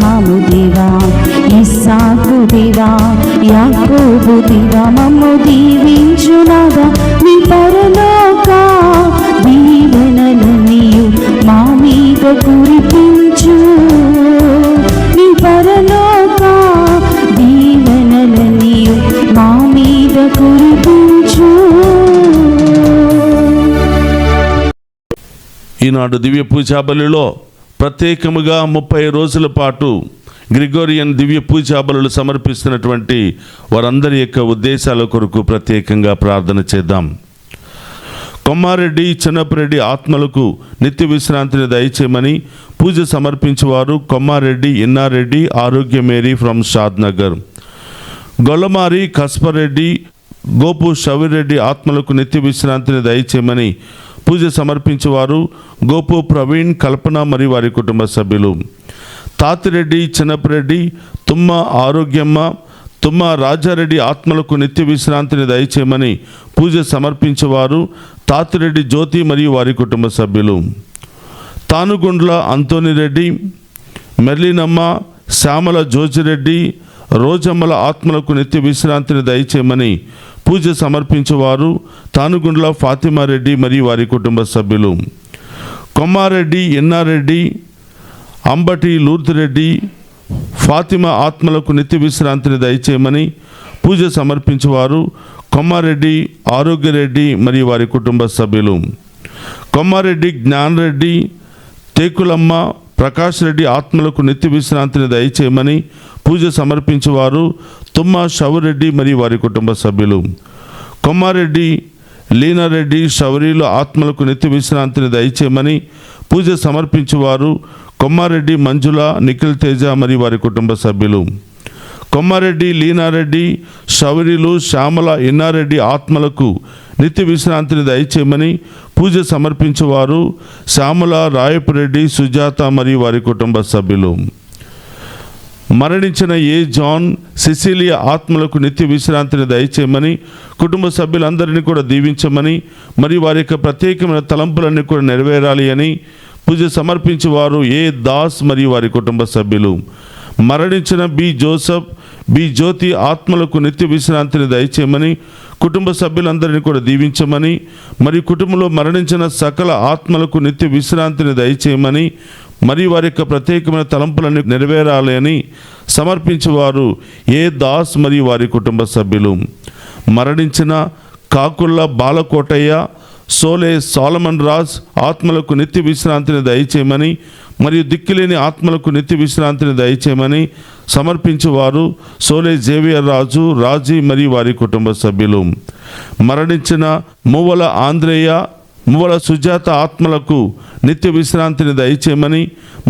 అబ్రహాము దేవా, ఇస్సాకు దేవా, యాకోబు దేవా, మమ్ము దీవించునాదా. నీ పరలోక దీవెనలన్నీయు మా మీద కురిపించు. నీ పరలోక దీవెనలన్నీయు మా మీద కురిపించు. ఈనాడు దివ్య పూజా బలిలో ప్రత్యేకముగా 30 రోజుల పాటు గ్రిగోరియన్ దివ్య పూజా బలులు సమర్పిస్తున్నటువంటి వారందరి యొక్క ఉద్దేశాల కొరకు ప్రత్యేకంగా ప్రార్థన చేద్దాం. కొమ్మారెడ్డి, చిన్నపరెడ్డి ఆత్మలకు నిత్య విశ్రాంతిని దయచేయమని పూజ సమర్పించేవారు కొమ్మారెడ్డి, ఇన్నారెడ్డి, ఆరోగ్య మేరీ ఫ్రమ్ షాద్నగర్. గొల్లమారి, కస్పరెడ్డి, గోపు షవిరెడ్డి ఆత్మలకు నిత్య విశ్రాంతిని దయచేయమని పూజ సమర్పించేవారు గోపు ప్రవీణ్, కల్పన మరియు వారి కుటుంబ సభ్యులు. తాతిరెడ్డి, చిన్నపరెడ్డి, తుమ్మ ఆరోగ్యమ్మ, తుమ్మ రాజారెడ్డి ఆత్మలకు నిత్య విశ్రాంతిని దయచేయమని పూజ సమర్పించేవారు తాతిరెడ్డి జ్యోతి మరియు వారి కుటుంబ సభ్యులు. తానుగుండ్ల అంతోనిరెడ్డి, మెర్లినమ్మ, శ్యామల జోజిరెడ్డి, రోజమ్మల ఆత్మలకు నిత్య విశ్రాంతిని దయచేయమని పూజ సమర్పించేవారు తానుగుండ్ల ఫాతిమారెడ్డి మరియు వారి కుటుంబ సభ్యులు. కొమ్మారెడ్డి, ఎన్నారెడ్డి, అంబటి లూర్తిరెడ్డి, ఫాతిమా ఆత్మలకు నిత్య విశ్రాంతిని దయచేయమని పూజ సమర్పించేవారు కొమ్మారెడ్డి, ఆరోగ్యరెడ్డి మరియు వారి కుటుంబ సభ్యులు. కొమ్మారెడ్డి, జ్ఞానరెడ్డి, తేకులమ్మ, ప్రకాష్ రెడ్డి ఆత్మలకు నిత్య విశ్రాంతిని దయచేయమని పూజ సమర్పించేవారు తుమ్మ షవరెడ్డి మరియు వారి కుటుంబ సభ్యులు. కొమ్మారెడ్డి, లీనారెడ్డి, షవరీలు ఆత్మలకు నిత్య విశ్రాంతిని దయచేయమని పూజ సమర్పించేవారు కొమ్మారెడ్డి మంజుల, నిఖిల్ తేజ మరియు వారి కుటుంబ సభ్యులు. కొమ్మారెడ్డి, లీనారెడ్డి, షవరీలు, శ్యామల, ఇన్నారెడ్డి ఆత్మలకు నిత్య విశ్రాంతిని దయచేయమని పూజ సమర్పించేవారు శ్యామల, రాయపురెడ్డి, సుజాత మరియు వారి కుటుంబ సభ్యులు. మరణించిన ఏ జాన్, సిసిలియా ఆత్మలకు నిత్య విశ్రాంతిని దయచేయమని కుటుంబ సభ్యులందరినీ కూడా దీవించమని మరియు వారి యొక్క ప్రత్యేకమైన తలంపులన్నీ కూడా నెరవేరాలి అని పూజ సమర్పించేవారు ఏ దాస్ మరియు వారి కుటుంబ సభ్యులు. మరణించిన బి జోసఫ్, బి జ్యోతి ఆత్మలకు నిత్య విశ్రాంతిని దయచేయమని కుటుంబ సభ్యులందరినీ కూడా దీవించమని మరియు కుటుంబంలో మరణించిన సకల ఆత్మలకు నిత్య విశ్రాంతిని దయచేయమని మరియు వారి యొక్క ప్రత్యేకమైన తలంపులన్నీ నెరవేరాలి అని సమర్పించేవారు ఏ దాస్ మరియు వారి కుటుంబ సభ్యులు. మరణించిన కాకుళ్ళ బాలకోటయ్య, సోలే సాలమన్ రాజ్ ఆత్మలకు నిత్య విశ్రాంతిని దయచేయమని మరియు దిక్కులేని ఆత్మలకు నిత్య విశ్రాంతిని దయచేయమని సమర్పించేవారు సోలే జేవియర్ రాజు, రాజీ మరియు వారి కుటుంబ సభ్యులు. మరణించిన మువ్వల ఆంధ్రేయ, మువ్వల సుజాత ఆత్మలకు నిత్య విశ్రాంతిని దయచేయమని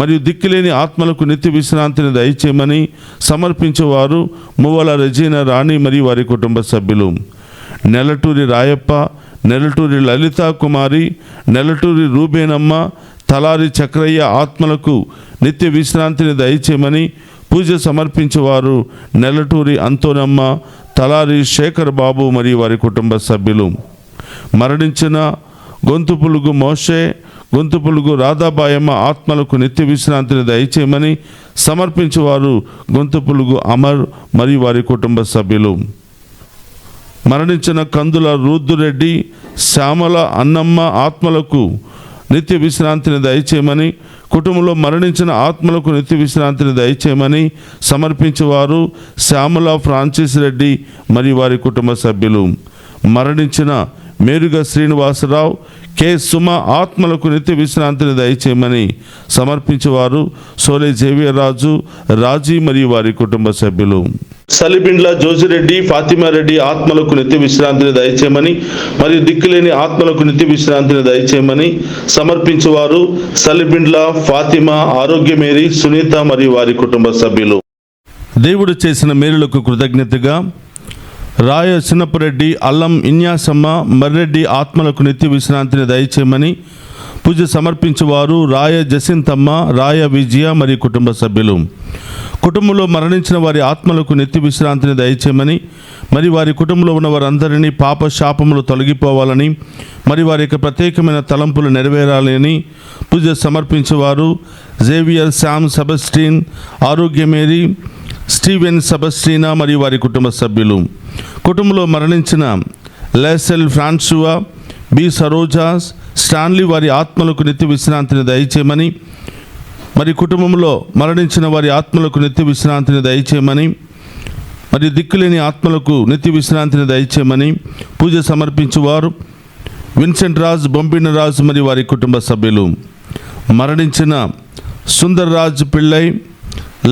మరియు దిక్కులేని ఆత్మలకు నిత్య విశ్రాంతిని దయచేయమని సమర్పించేవారు మువ్వల రెజీనా రాణి మరియు వారి కుటుంబ సభ్యులు. నెలటూరి రాయప్ప, నెలటూరి లలిత కుమారి, నెలటూరి రూబేనమ్మ, తలారి చక్రయ్య ఆత్మలకు నిత్య విశ్రాంతిని దయచేయమని పూజ సమర్పించేవారు నెలటూరి అంతోనమ్మ, తలారి శేఖర్ బాబు మరియు వారి కుటుంబ సభ్యులు. మరణించిన గొంతుపులుగు మోషే, గొంతుపులుగు రాధాబాయమ్మ ఆత్మలకు నిత్య విశ్రాంతిని దయచేయమని సమర్పించేవారు గొంతుపులుగు అమర్ మరియు వారి కుటుంబ సభ్యులు. మరణించిన కందుల రూద్దురెడ్డి, శ్యామల, అన్నమ్మ ఆత్మలకు నిత్య విశ్రాంతిని దయచేయమని కుటుంబంలో మరణించిన ఆత్మలకు నిత్య విశ్రాంతిని దయచేయమని సమర్పించేవారు శ్యామల, ఫ్రాన్సిస్ రెడ్డి మరియు వారి కుటుంబ సభ్యులు. మరణించిన మేరుగ శ్రీనివాసరావు, కె సుమ ఆత్మలకు నిత్య విశ్రాంతిని దయచేయమని సమర్పించేవారు సోలే జేవియర్ రాజు, రాజీ మరియు వారి కుటుంబ సభ్యులు. సలిబిండ్ల జోజిరెడ్డి, ఫాతిమారెడ్డి ఆత్మలకు నిత్య విశ్రాంతిని దయచేయమని మరియు దిక్కులేని ఆత్మలకు నిత్య విశ్రాంతిని దయచేయమని సమర్పించేవారు సలిబిండ్ల ఫాతిమా, ఆరోగ్య మేరీ, సునీత మరియు వారి కుటుంబ సభ్యులు. దేవుడు చేసిన మేలులకు కృతజ్ఞతగా రాయ చిన్నపరెడ్డి, అల్లం ఇన్యాసమ్మ, మర్రెడ్డి ఆత్మలకు నిత్య విశ్రాంతిని దయచేయమని పూజ సమర్పించేవారు రాయ జసింతమ్మ, రాయ విజయ మరియు కుటుంబ సభ్యులు. కుటుంబంలో మరణించిన వారి ఆత్మలకు నిత్య విశ్రాంతిని దయచేయమని మరి వారి కుటుంబంలో ఉన్న వారందరినీ పాప శాపములు తొలగిపోవాలని మరి వారి యొక్క ప్రత్యేకమైన తలంపులు నెరవేరాలని పూజ సమర్పించేవారు జేవియర్, శామ్ సెబస్టిన్, ఆరోగ్య మేరీ, స్టీవెన్ సెబస్టినా మరియు వారి కుటుంబ సభ్యులు. కుటుంబంలో మరణించిన లెసెల్ ఫ్రాన్సువా, బి సరోజా, స్టాన్లీ వారి ఆత్మలకు నిత్య విశ్రాంతిని దయచేయమని, మరి కుటుంబంలో మరణించిన వారి ఆత్మలకు నిత్య విశ్రాంతిని దయచేయమని, మరి దిక్కులేని ఆత్మలకు నిత్య విశ్రాంతిని దయచేయమని పూజ సమర్పించువారు విన్సెంట్ రాజ్, బొంబిన రాజ్ మరియు వారి కుటుంబ సభ్యులు. మరణించిన సుందర్ రాజ్ పిళ్ళై,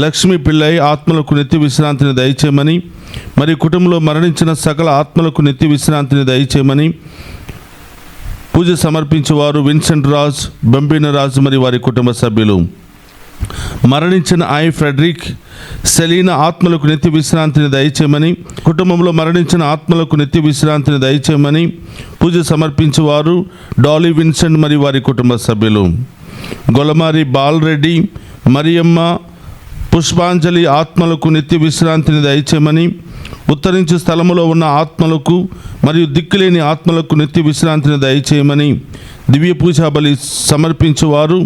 లక్ష్మీ పిళ్ళై ఆత్మలకు నిత్య విశ్రాంతిని దయచేయమని, మరి కుటుంబంలో మరణించిన సకల ఆత్మలకు నిత్య విశ్రాంతిని దయచేయమని పూజ సమర్పించేవారు విన్సెంట్ రాజ్, బొంబిన రాజ్ మరియు వారి కుటుంబ సభ్యులు. మరణించిన ఫ్రెడరిక్, సెలీనా ఆత్మలకు నిత్య విశ్రాంతిని దయచేయమని, కుటుంబంలో మరణించిన ఆత్మలకు నిత్య విశ్రాంతిని దయచేయమని పూజ సమర్పించేవారు డాలీ విన్సెంట్ మరియు వారి కుటుంబ సభ్యులు. గొలమారి బాలరెడ్డి, మరియమ్మ, పుష్పాంజలి ఆత్మలకు నిత్య విశ్రాంతిని దయచేయమని, ఉత్తరించు స్థలములో ఉన్న ఆత్మలకు మరియు దిక్కులేని ఆత్మలకు నిత్య విశ్రాంతిని దయచేయమని దివ్య పూజా బలి సమర్పించేవారు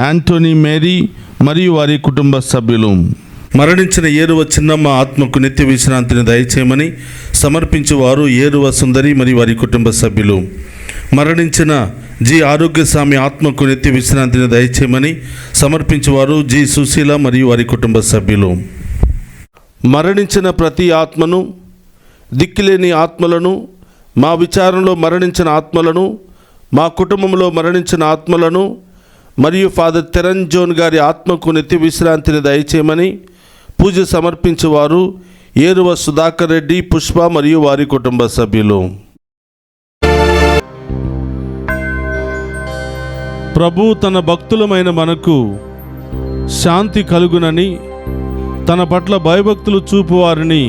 యాంటోనీ మేరీ మరియు వారి కుటుంబ సభ్యులు. మరణించిన ఏరువ చిన్నమ్మ ఆత్మకు నిత్య విశ్రాంతిని దయచేయమని సమర్పించేవారు ఏరువ సుందరి మరియు వారి కుటుంబ సభ్యులు. మరణించిన జి ఆరోగ్యస్వామి ఆత్మకు నిత్య విశ్రాంతిని దయచేయమని సమర్పించేవారు జి సుశీల మరియు వారి కుటుంబ సభ్యులు. మరణించిన ప్రతి ఆత్మను, దిక్కులేని ఆత్మలను, మా విచారణలో మరణించిన ఆత్మలను, మా కుటుంబంలో మరణించిన ఆత్మలను మరియు ఫాదర్ తెరన్ జోన్ గారి ఆత్మకు నిత్య విశ్రాంతిని దయచేయమని పూజ సమర్పించేవారు ఏరువ సుధాకర్ రెడ్డి, పుష్ప మరియు వారి కుటుంబ సభ్యులు. ప్రభు తన భక్తులమైన మనకు శాంతి కలుగునని, తన పట్ల భయభక్తులు చూపు వారిని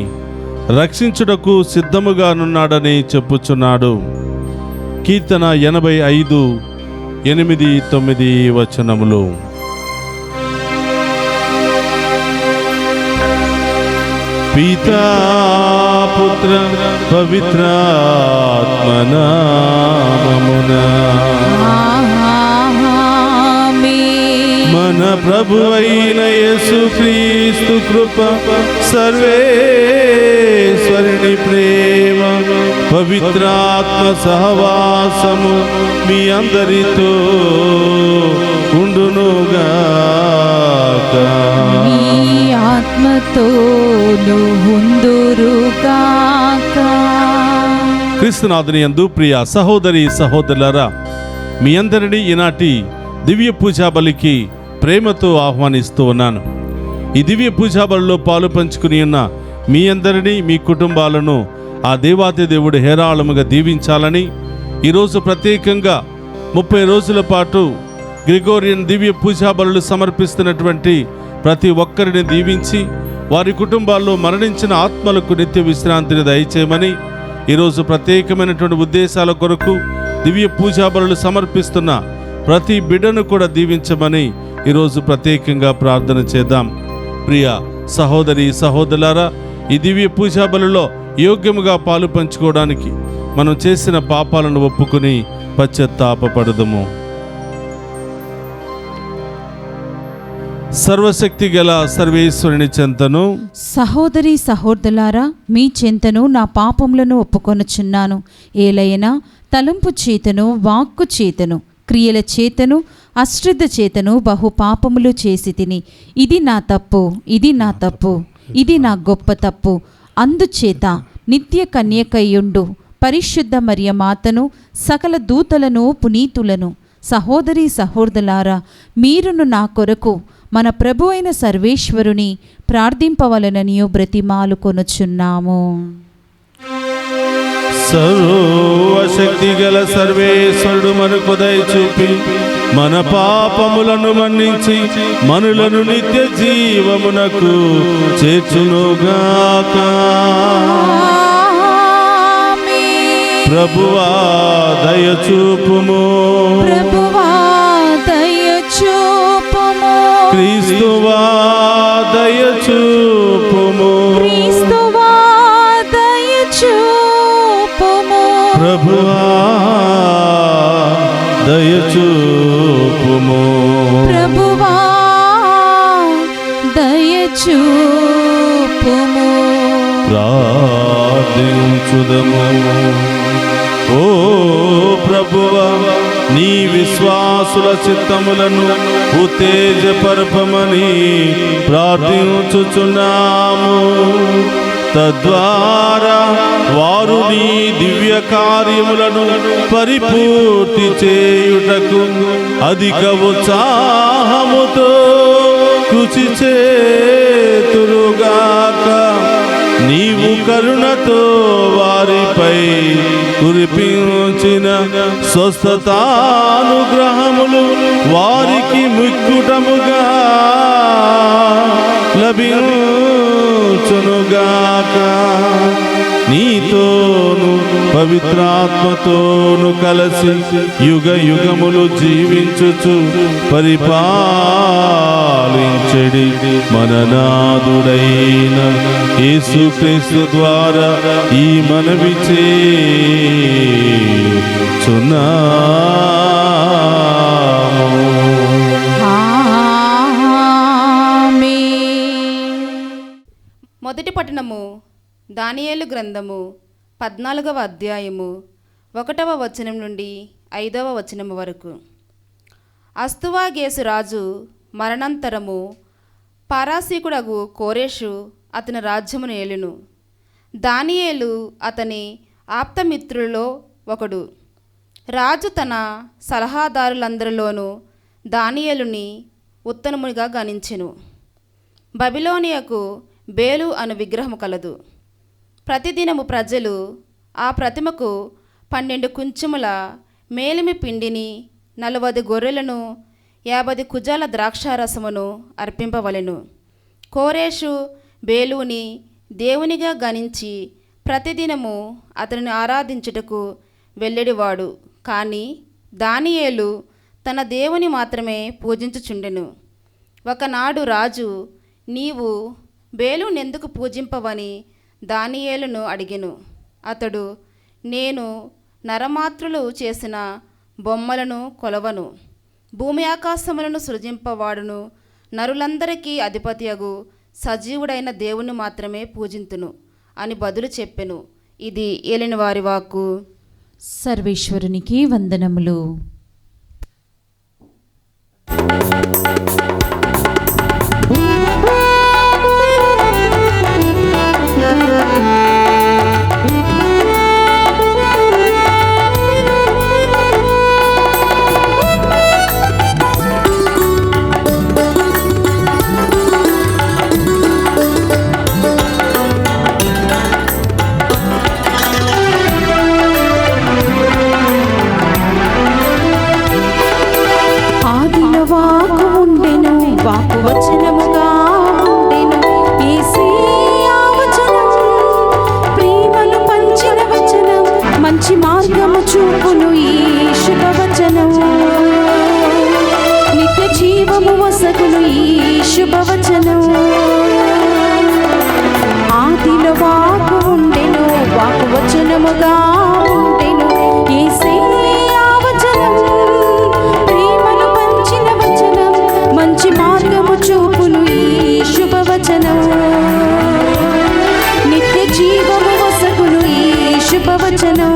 రక్షించుటకు సిద్ధముగానున్నాడని చెప్పుచున్నాడు. కీర్తన 85:8-9 వచనములు. పితా పుత్ర పవిత్రాత్మ నామమునా మన ప్రభు అయిన యేసుక్రీస్తు కృప, సర్వేశ్వరుని ప్రేమ, పవిత్రాత్మ సహవాసము మీ అందరితో ఉండునుగాక. మీ ఆత్మతోను ఉందురుగాక. క్రీస్తునాథుని యందు ప్రియ సహోదరి సహోదరులారా, మీ అందరినీ ఈనాటి దివ్య పూజా బలికి ప్రేమతో ఆహ్వానిస్తూ ఉన్నాను. ఈ దివ్య పూజా బలిలో పాలు పంచుకుని ఉన్న మీ అందరినీ, మీ కుటుంబాలను ఆ దేవాది దేవుడు హేరాళముగా దీవించాలని ఈరోజు ప్రత్యేకంగా 30 రోజుల పాటు గ్రిగోరియన్ దివ్య పూజా బలులు సమర్పిస్తున్నటువంటి ప్రతి ఒక్కరిని దీవించి వారి కుటుంబాల్లో మరణించిన ఆత్మలకు నిత్య విశ్రాంతిని దయచేయమని ఈరోజు ప్రత్యేకమైనటువంటి ఉద్దేశాల కొరకు దివ్య పూజా బలులు సమర్పిస్తున్న ప్రతి బిడ్డను కూడా దీవించమని ఈరోజు ప్రత్యేకంగా ప్రార్థన చేద్దాం. ప్రియ సహోదరి సహోదరులారా, ఈ దివ్య పూజా బలిలో యోగ్యముగా పాలు పంచుకోవడానికి మనం చేసిన పాపాలను ఒప్పుకొని పశ్చాత్తాపపడదుము. సర్వశక్తి గల సర్వేశ్వరుని చెంతను, సహోదరి సహోదరులారా, మీ చెంతను నా పాపములను ఒప్పుకొనుచున్నాను. ఏలైనా తలంపు చేతను, వాక్కు చేతను, క్రియల చేతను, అశ్రద్ధ చేతను బహు పాపములు చేసి తిని, ఇది నా తప్పు, ఇది నా తప్పు, ఇది నా గొప్ప తప్పు. అందుచేత నిత్య కన్యకయ్యుండు పరిశుద్ధ మరియ మాతను, సకల దూతలను, పునీతులను, సహోదరి సహోదరులారా, మీరును నా కొరకు మన ప్రభు అయిన సర్వేశ్వరుని ప్రార్థింపవలననియు బ్రతిమాలు కొనుచున్నాము. సర్వశక్తి గల సర్వేశ్వరుడు మనకు దయ చూపి మన పాపములను మన్నించి మనులను నిత్య జీవమునకు చేర్చునుగాక. ప్రభువా దయ చూపుము, ప్రభువా దయ చూపుము, క్రీస్తువా దయ చూపుము, క్రీస్తువా దయ చూపుము, ప్రభువా దయ చూపుము, ప్రభువా చూపుము. ప్రార్థించుదము. ఓ ప్రభువా, నీ విశ్వాసుల చిత్తములను ఉత్తేజపరపమని ప్రార్థించుచున్నాము. తద్వారా వారు నీ దివ్య కార్యములను పరిపూర్తి చేయుటకు అధిక ఉత్సాహముతో కృషి చేతురుగాక. నీవు కరుణతో వారిపై కురిపించిన స్వస్థతానుగ్రహములు వారికి ముక్కుటముగా లభించునుగాక. నీతోను పవిత్రాత్మతోను కలసి యుగ యుగములు జీవించుచు పరిపాలించెడి మననాథుడైన యేసుక్రీస్తు ద్వారా ఈ మనవి చేయుచున్నాము. మొదటి పట్టణము దానియేలు గ్రంథము 14వ అధ్యాయము 1వ వచనం నుండి 5వ వచనం వరకు. అస్తువాగేసు రాజు మరణాంతరము పారాసీకుడగు కోరేషు అతని రాజ్యమును ఏలును. దానియేలు అతని ఆప్తమిత్రులలో ఒకడు. రాజు తన సలహాదారులందరిలోనూ దానియేలుని ఉత్తమునిగా గణించెను. బబిలోనియకు బేలు అను విగ్రహము కలదు. ప్రతిదినము ప్రజలు ఆ ప్రతిమకు 12 కుంచెముల మేలిమి పిండిని, 40 గొర్రెలను, 50 కుజాల ద్రాక్షారసమును అర్పింపవలెను. కోరేషు బేలుని దేవునిగా గణించి ప్రతిదినము అతనిని ఆరాధించుటకు వెళ్ళెడివాడు. కానీ దానియేలు తన దేవుని మాత్రమే పూజించుచుండెను. ఒకనాడు రాజు, నీవు బేలునెందుకు పూజింపవని దానియేలును అడిగెను. అతడు, నేను నరమాత్రులు చేసిన బొమ్మలను కొలవను, భూమి ఆకాశములను సృజింపవాడును, నరులందరికీ అధిపతియగు సజీవుడైన దేవుని మాత్రమే పూజింతును అని బదులు చెప్పెను. ఇది ఏలిన వారి వాక్కు. సర్వేశ్వరునికి వందనములు. వాకు వచనముగా ఉండెను. యేసయ్యా వచనం, ప్రేమను పంచిన వచనం, మంచి మార్గము చూపును ఈ శుభవచనం. నిత్య జీవము వసగును ఈ శుభవచనం. ఆదిలో వాకు ఉండెను, వాకు వచనముగా ఉండెను. యేసయ్యా వచనం, ప్రేమను పంచిన వచనం, మంచి మార్గము చూపును ఈ శుభవచనం. నిత్య జీవము వసగును ఈ శుభవచనం.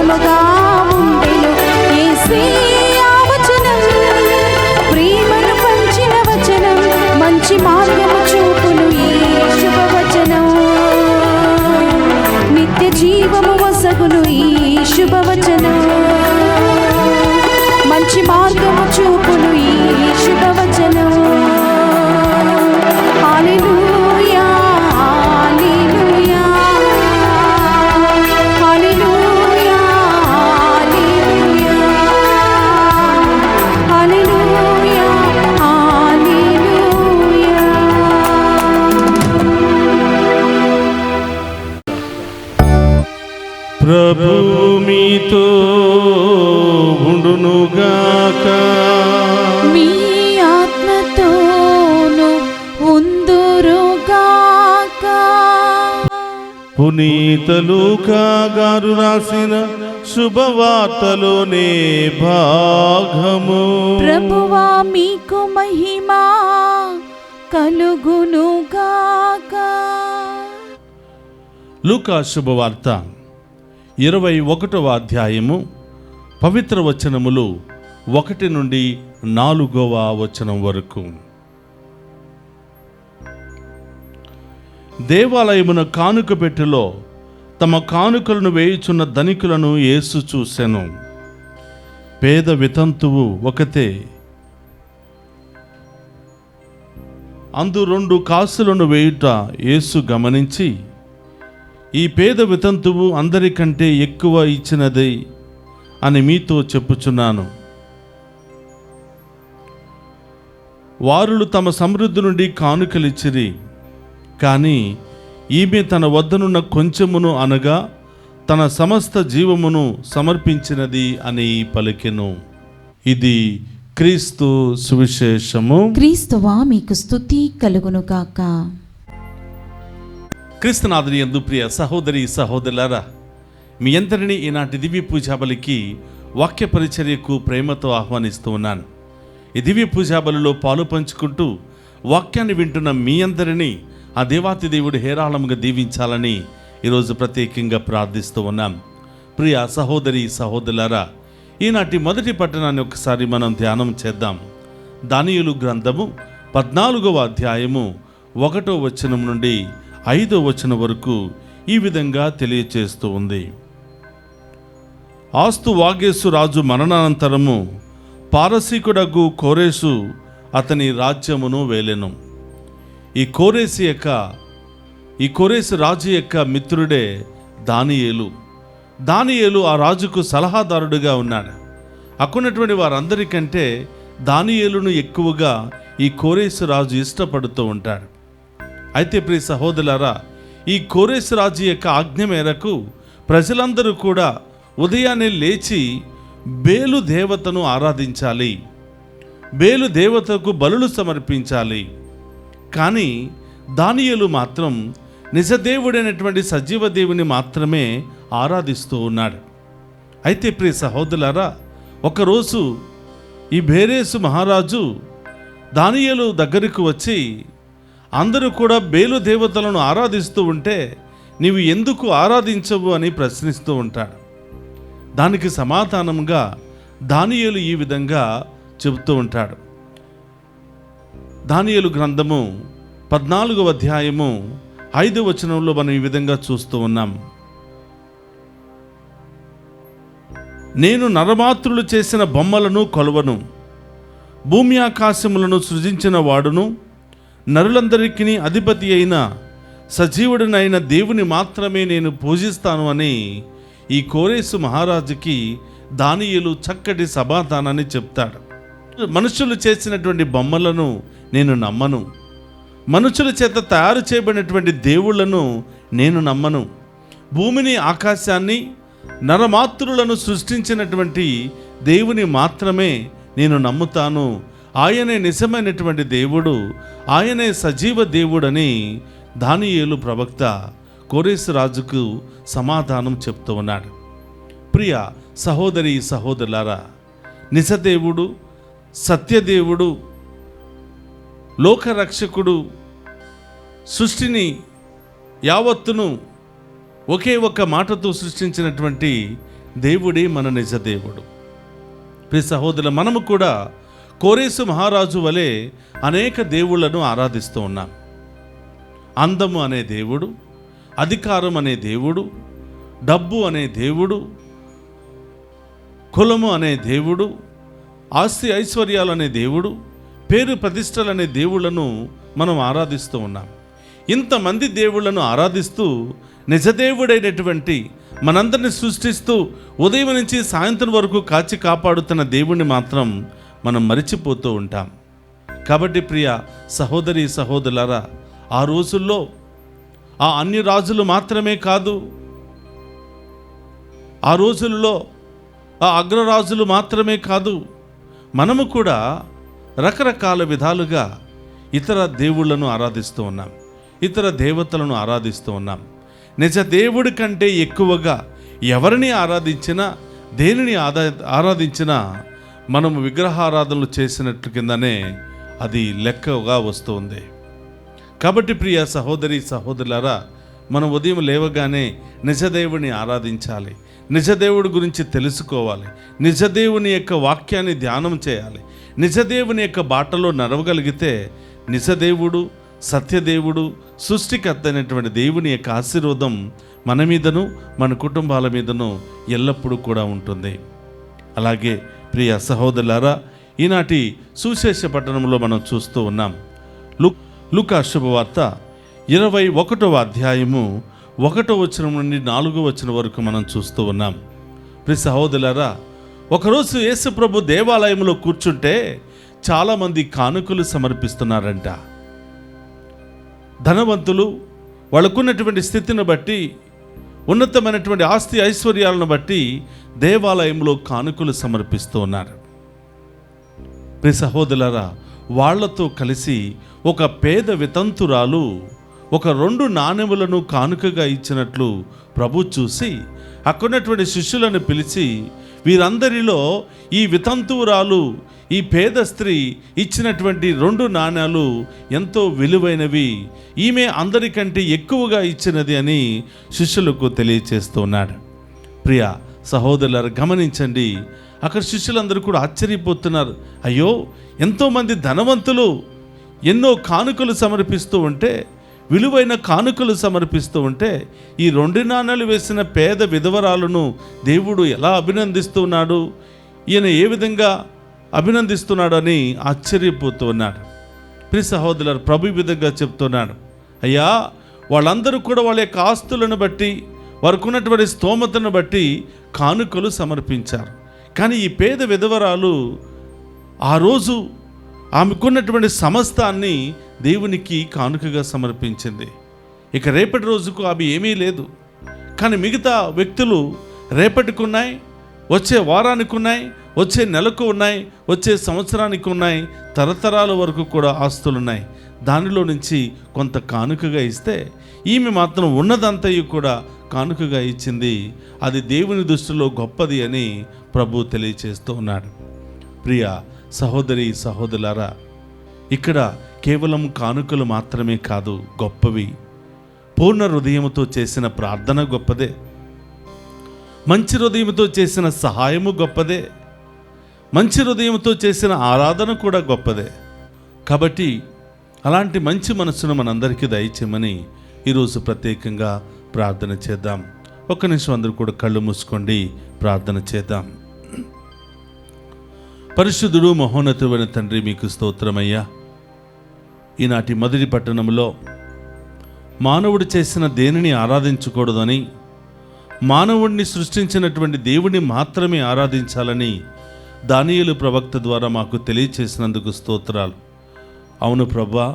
సాక్ష్యముగా ఉండెను యేసయ్యా వచనం, ప్రేమను పంచిన వచనం, మంచి మార్గము చూపును ఈ శుభవచనం, నిత్య జీవము వసగును ఈ శుభవచనం, మంచి మార్గము చూపును ఈ శుభవచనం. హల్లెలూయా హల్లెలూయా హల్లెలూయా హల్లెలూయా హల్లెలూయా హల్లెలూయా. ప్రభు మీతో ఉండునుగాక. మీ ఆత్మతోను ఉందురుగాక. పునీత లూకా గారు రాసిన శుభవార్తలోనే భాగము. ప్రభువా మీకు మహిమా కలుగునుగాక. లూకా శుభవార్త 21వ అధ్యాయము పవిత్ర వచనములు 1 నుండి 4వ వచనం వరకు. దేవాలయమున కానుక పెట్టెలో తమ కానుకలను వేయుచున్న ధనికులను యేసు చూసెను. పేద వితంతువు ఒకతే అందు 2 కాసులను వేయుట యేసు గమనించి, ఈ పేద వితంతువు అందరికంటే ఎక్కువ ఇచ్చినది అని మీతో చెప్పుచున్నాను. వారులు తమ సమృద్ధి నుండి కానుకలిచ్చిరి, కానీ ఈమె తన వద్దనున్న కొంచెమును అనగా తన సమస్త జీవమును సమర్పించినది అని పలికెను. ఇది క్రీస్తు సువిశేషము. క్రీస్తువా మీకు స్తుతి కలుగునుగాక. క్రీస్తునాథుని యందు ప్రియ సహోదరి సహోదరులారా, మీ అందరినీ ఈనాటి దివ్య పూజాబలికి వాక్య పరిచర్యకు ప్రేమతో ఆహ్వానిస్తూ ఉన్నాను. ఈ దివ్య పూజాబలిలో పాలు పంచుకుంటూ వాక్యాన్ని వింటున్న మీ అందరినీ ఆ దేవాతి దేవుడు హేరాళముగా దీవించాలని ఈరోజు ప్రత్యేకంగా ప్రార్థిస్తూ ఉన్నాం. ప్రియ సహోదరి సహోదరులారా, ఈనాటి మొదటి పట్టణాన్ని ఒకసారి మనం ధ్యానం చేద్దాం. దానియేలు గ్రంథము 14వ అధ్యాయము 1వ వచనం నుండి 5వ వచనం వరకు ఈ విధంగా తెలియచేస్తూ ఉంది. ఆస్తు వాగేసు రాజు మరణానంతరము పారసీకుడగు కోరేసు అతని రాజ్యమును వేలెను. ఈ కోరేసు రాజు యొక్క మిత్రుడే దానియేలు. దానియేలు ఆ రాజుకు సలహాదారుడుగా ఉన్నాడు. అక్కడున్నటువంటి వారందరికంటే దానియేలును ఎక్కువగా ఈ కోరేసు రాజు ఇష్టపడుతూ ఉంటాడు. అయితే ప్రియ సహోదరులారా, ఈ కోరేసు రాజు యొక్క ఆజ్ఞ మేరకు ప్రజలందరూ కూడా ఉదయాన్నే లేచి బేలు దేవతను ఆరాధించాలి, బేలు దేవతకు బలులు సమర్పించాలి. కానీ దానియేలు మాత్రం నిజదేవుడైనటువంటి సజీవ దేవుని మాత్రమే ఆరాధిస్తూ ఉన్నాడు. అయితే ప్రియ సహోదరులారా, ఒకరోజు ఈ బేరేసు మహారాజు దానియేలు దగ్గరకు వచ్చి, అందరూ కూడా బేలు దేవతలను ఆరాధిస్తూ ఉంటే నీవు ఎందుకు ఆరాధించవు అని ప్రశ్నిస్తూ ఉంటాడు. దానికి సమాధానంగా దానియేలు ఈ విధంగా చెబుతూ ఉంటాడు. దానియేలు గ్రంథము 14వ అధ్యాయము 5వ వచనంలో మనం ఈ విధంగా చూస్తూ ఉన్నాం. నేను నరమాతృలు చేసిన బొమ్మలను కొలవను, భూమి ఆకాశములను సృజించిన వాడును నరులందరికీ అధిపతి అయిన సజీవుడినైన దేవుని మాత్రమే నేను పూజిస్తాను అని ఈ కోరేసు మహారాజుకి దానియేలు చక్కటి సమాధానాన్ని చెప్తాడు. మనుషులు చేసినటువంటి బొమ్మలను నేను నమ్మను, మనుషుల చేత తయారు చేయబడినటువంటి దేవుళ్లను నేను నమ్మను. భూమిని ఆకాశాన్ని నరమాతృలను సృష్టించినటువంటి దేవుని మాత్రమే నేను నమ్ముతాను. ఆయనే నిజమైనటువంటి దేవుడు, ఆయనే సజీవ దేవుడని దానియేలు ప్రవక్త కోరేసు రాజుకు సమాధానం చెప్తూ ఉన్నాడు. ప్రియ సహోదరి సహోదరులారా, నిజదేవుడు, సత్యదేవుడు, లోకరక్షకుడు, సృష్టిని యావత్తును ఒకే ఒక్క మాటతో సృష్టించినటువంటి దేవుడే మన నిజ దేవుడు. ప్రియ సహోదరులు, మనము కూడా కోరేసు మహారాజు వలె అనేక దేవుళ్లను ఆరాధిస్తూ ఉన్నాం. అందము అనే దేవుడు, అధికారం అనే దేవుడు, డబ్బు అనే దేవుడు, కులము అనే దేవుడు, ఆస్తి ఐశ్వర్యాలు అనే దేవుడు, పేరు ప్రతిష్టలు అనే దేవుళ్లను మనం ఆరాధిస్తూ ఉన్నాం. ఇంతమంది దేవుళ్లను ఆరాధిస్తూ నిజదేవుడైనటువంటి మనందరిని సృష్టిస్తూ ఉదయం నుంచి సాయంత్రం వరకు కాచి కాపాడుతున్న దేవుణ్ణి మాత్రం మనం మరిచిపోతూ ఉంటాం. కాబట్టి ప్రియ సహోదరి సహోదరులారా, ఆ రోజుల్లో ఆ అన్ని రాజులు మాత్రమే కాదు, ఆ రోజుల్లో ఆ అగ్రరాజులు మాత్రమే కాదు, మనము కూడా రకరకాల విధాలుగా ఇతర దేవుళ్లను ఆరాధిస్తూ ఉన్నాం, ఇతర దేవతలను ఆరాధిస్తూ ఉన్నాం. నిజ దేవుడి కంటే ఎక్కువగా ఎవరిని ఆరాధించినా, దేనిని ఆరాధించినా మనము విగ్రహారాధనలు చేసినట్లు కిందనే అది లెక్కగా వస్తుంది. కాబట్టి ప్రియ సహోదరి సహోదరులారా, మనం ఉదయం లేవగానే నిజదేవుని ఆరాధించాలి, నిజదేవుడి గురించి తెలుసుకోవాలి, నిజదేవుని యొక్క వాక్యాన్ని ధ్యానం చేయాలి. నిజదేవుని యొక్క బాటలో నడవగలిగితే నిజదేవుడు, సత్యదేవుడు, సృష్టికర్త అయినటువంటి దేవుని యొక్క ఆశీర్వాదం మన మీదను మన కుటుంబాల మీదను ఎల్లప్పుడూ కూడా ఉంటుంది. అలాగే ప్రియ సహోదరులారా, ఈనాటి సువిశేష పట్టణంలో మనం చూస్తూ ఉన్నాం. లూకా శుభవార్త 21వ అధ్యాయము 1వ వచనం నుండి 4వ వచనం వరకు మనం చూస్తూ ఉన్నాం. ప్రియ సహోదరులారా, ఒకరోజు యేసు ప్రభు దేవాలయంలో కూర్చుంటే చాలామంది కానుకలు సమర్పిస్తున్నారంట. ధనవంతులు వాళ్ళకున్నటువంటి స్థితిని బట్టి, ఉన్నతమైనటువంటి ఆస్తి ఐశ్వర్యాలను బట్టి దేవాలయంలో కానుకలు సమర్పిస్తూ ఉన్నారు. ప్రియ సహోదరులారా, వాళ్లతో కలిసి ఒక పేద వితంతురాలు ఒక 2 నాణెములను కానుకగా ఇచ్చినట్లు ప్రభు చూసి అక్కడున్నటువంటి శిష్యులను పిలిచి, వీరందరిలో ఈ వితంతువురాలు, ఈ పేద స్త్రీ ఇచ్చినటువంటి 2 నాణ్యాలు ఎంతో విలువైనవి, ఈమె అందరికంటే ఎక్కువగా ఇచ్చినది అని శిష్యులకు తెలియచేస్తున్నాడు. ప్రియ సహోదరులారు, గమనించండి, అక్కడ శిష్యులందరూ కూడా ఆశ్చర్యపోతున్నారు. అయ్యో, ఎంతోమంది ధనవంతులు ఎన్నో కానుకలు సమర్పిస్తూ ఉంటే, విలువైన కానుకలు సమర్పిస్తూ ఉంటే, ఈ 2 నాణాలు వేసిన పేద విధవరాలను దేవుడు ఎలా అభినందిస్తున్నాడు, ఈయన ఏ విధంగా అభినందిస్తున్నాడు అని ఆశ్చర్యపోతూ ఉన్నాడు. ప్రియ సహోదరులారు, ప్రభు విధంగా చెప్తున్నాడు, అయ్యా, వాళ్ళందరూ కూడా వాళ్ళ యొక్క ఆస్తులను బట్టి, వారికి ఉన్నటువంటి స్తోమతను బట్టి కానుకలు సమర్పించారు. కానీ ఈ పేద విధవరాలు ఆ రోజు ఆమెకున్నటువంటి సమస్తాన్ని దేవునికి కానుకగా సమర్పించింది. ఇక రేపటి రోజుకు అవి ఏమీ లేదు. కానీ మిగతా వ్యక్తులు రేపటికి ఉన్నాయి, వచ్చే వారానికి ఉన్నాయి, వచ్చే నెలకు ఉన్నాయి, వచ్చే సంవత్సరానికి ఉన్నాయి, తరతరాల వరకు కూడా ఆస్తులున్నాయి. దానిలో నుంచి కొంత కానుకగా ఇస్తే ఈమె మాత్రం ఉన్నదంతయు కూడా కానుకగా ఇచ్చింది. అది దేవుని దృష్టిలో గొప్పది అని ప్రభు తెలియచేస్తూ ఉన్నాడు. ప్రియ సహోదరి సహోదరులారా, ఇక్కడ కేవలం కానుకలు మాత్రమే కాదు గొప్పవి. పూర్ణ హృదయముతో చేసిన ప్రార్థన గొప్పదే, మంచి హృదయంతో చేసిన సహాయము గొప్పదే, మంచి హృదయంతో చేసిన ఆరాధన కూడా గొప్పదే. కాబట్టి అలాంటి మంచి మనసును మనందరికీ దయచేయమని ఈరోజు ప్రత్యేకంగా ప్రార్థన చేద్దాం. ఒక్క నిమిషం అందరూ కూడా కళ్ళు మూసుకోండి, ప్రార్థన చేద్దాం. పరిశుద్ధుడు మహోన్నతుడైన తండ్రి, మీకు స్తోత్రమయ్యా. ఈనాటి మొదటి పట్టణంలో మానవుడు చేసిన దేనిని ఆరాధించకూడదని, మానవుడిని సృష్టించినటువంటి దేవుని మాత్రమే ఆరాధించాలని దానియేలు ప్రవక్త ద్వారా మాకు తెలియచేసినందుకు స్తోత్రాలు. అవును ప్రభువా,